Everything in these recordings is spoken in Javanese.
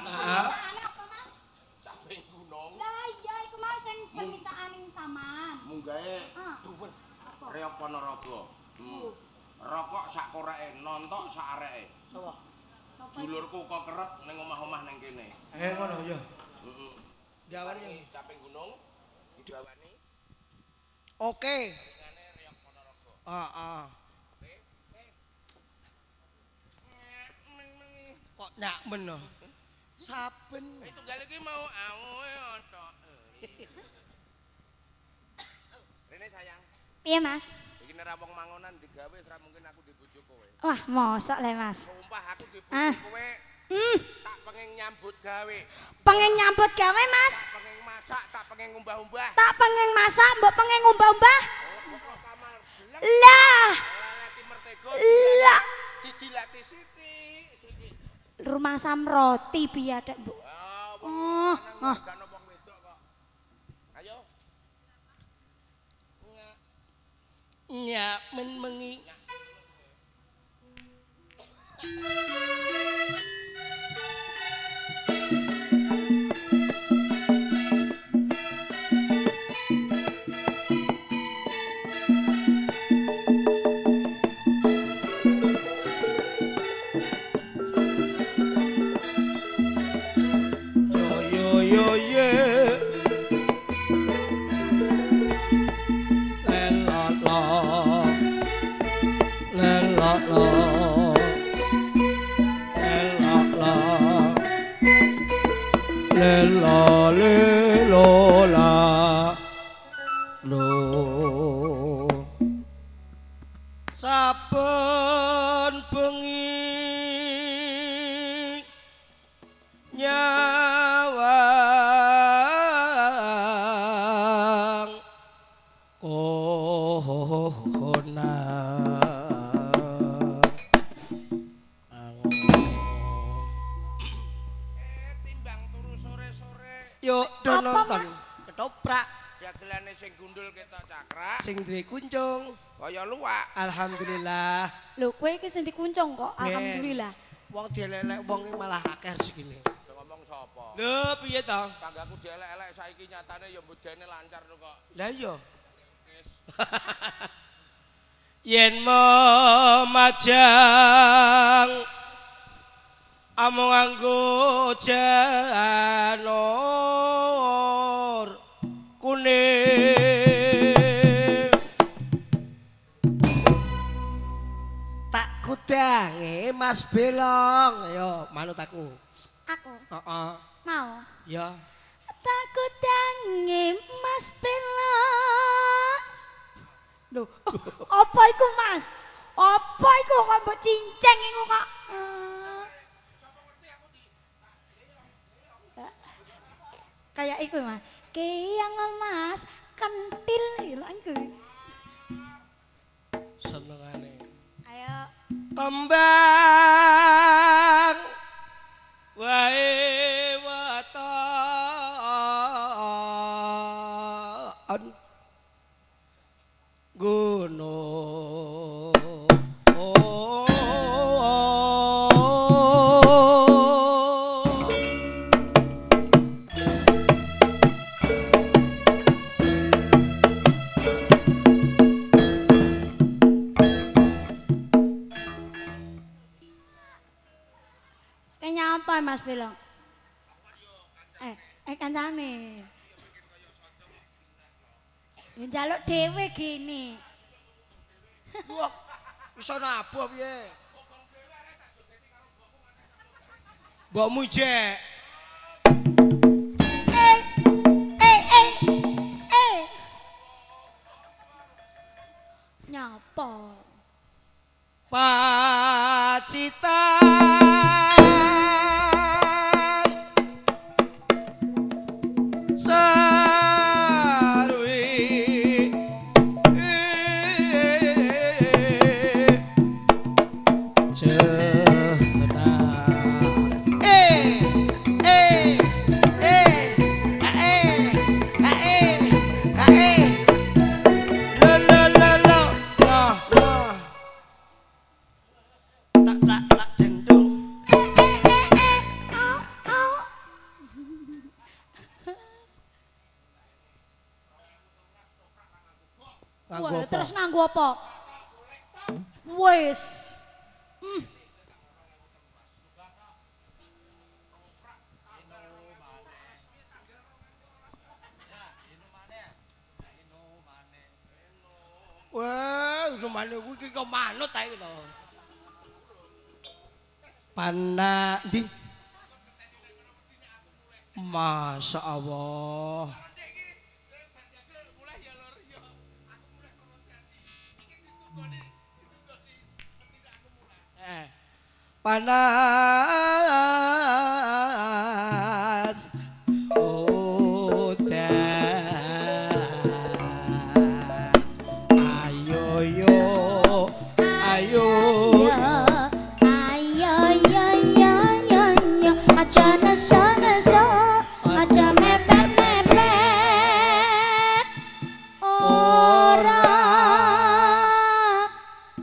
Sayan. Permintaane apa, Mas? Caping gunung. Lah iya iku mau sing permintaan taman. Munggahe Duwen. Reok Ponorogo. Rokok sak koreke, nontok sak areke. Sapa? Dulurku kok kerep ning omah-omah ning kene. Ngono ya. Heeh. Diawani caping gunung diawani. Oke. Ringane Reok Ponorogo. Heeh. Oke. Kok nyakmen no. Saben. Tunggal iki mau awe otok. Rene sayang. Piye, Mas? Iki nek wong mangonan digawe ora mungkin aku dibujuk kowe. Wah, mosok le, Mas. Sumpah aku dibujuk kowe. Tak pengen nyambut gawe. Pengen nyambut gawe, Mas? Tak pengen masak, tak pengen ngumbah-umbah. Tak pengen masak, mbok pengen ngumbah-umbah. Kok kamar beleng. Lah. Lati mertego. Lah. Didilati sithik. Rumah Samroti biadek, Bu. Oh. Gak wong wedok kok. Ayo. Nyakmen mengi. Saben bengi nyawang kona Timbang turu sore-sore. yuk do Apa, nonton Mas? ketoprak Dagelane sing gundul ketok cakrak. sing duwe kuncung. Kaya luwak. Alhamdulillah. Lho, kowe iki sing dikuncung kok. Alhamdulillah. Wong dielek-elek wong malah akeh segini. Ngomong sapa? Lho piye to? Tanggaku dielek-elek saiki nyatane ya mbudene lancar lho kok. Lah iya. Yen memajang amung nganggo janur kuning tak kudange Mas Belong ayo manut aku. Aku Heeh. mau. Ya. Takut dange Mas Bella. Loh, apa iku, Mas? Apa iku kok mbok cinceng iku kok? Kayak iku, Mas. Keyang Mas, kentil lho iku. Senengane. Ayo. Kembang wae waton gunung Kayaknya apa, Mas Belong? Kancane. Ya njaluk dhewe gini. wah iso nabuh piye mbokmu jek Nyapa? pacitan sarwi Nganggo apa? Terus nganggo apa? Wis. Wah, rumane kuwi iki kok manut ta iki to. Pana ndi? Masya Allah. Panas udan ayo yo ayo Ayo yo yo yo yo aja neso neso aja mepet mepet ora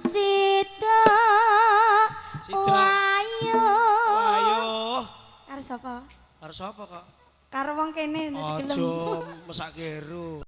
sida wayo ayo karo sapa harus apa kok karo wong kene wis gelem aja mesak kero